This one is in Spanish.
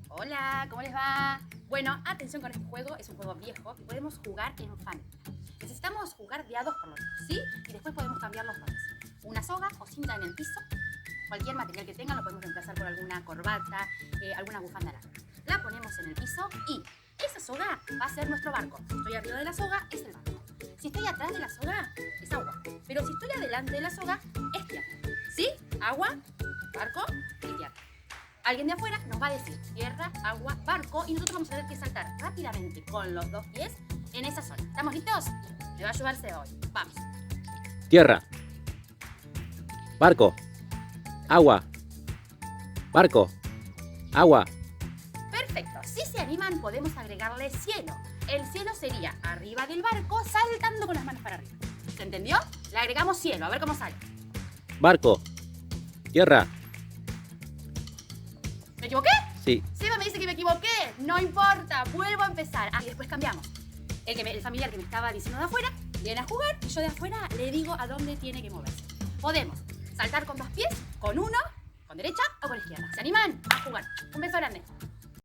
Hola, ¿cómo les va? Bueno, atención con este juego, es un juego viejo que podemos jugar en familia. Necesitamos jugar de a dos por lo menos, ¿sí? Y después podemos cambiar los roles. Una soga o cinta en el piso, cualquier material que tengan lo podemos reemplazar por alguna corbata, alguna bufanda larga. La ponemos en el piso y esa soga va a ser nuestro barco. Si estoy arriba de la soga, es el barco. Si estoy atrás de la soga, es agua. Pero si estoy adelante de la soga, es tierra. ¿Sí? Agua, barco y tierra. Alguien de afuera nos va a decir tierra, agua, barco y nosotros vamos a tener que saltar rápidamente con los dos pies en esa zona. ¿Estamos listos? Me va a ayudar Seba hoy. Vamos. Tierra. Barco. Agua. Barco. Agua. Perfecto. Si se animan podemos agregarle cielo. El cielo sería arriba del barco saltando con las manos para arriba. ¿Se entendió? Le agregamos cielo. A ver cómo sale. Barco. Tierra. ¿Me equivoqué? Sí. Seba me dice que me equivoqué. No importa. Vuelvo a empezar. Y después cambiamos. El familiar que me estaba diciendo de afuera viene a jugar y yo de afuera le digo a dónde tiene que moverse. Podemos saltar con dos pies, con uno, con derecha o con izquierda. ¿Se animan a jugar? Un beso grande.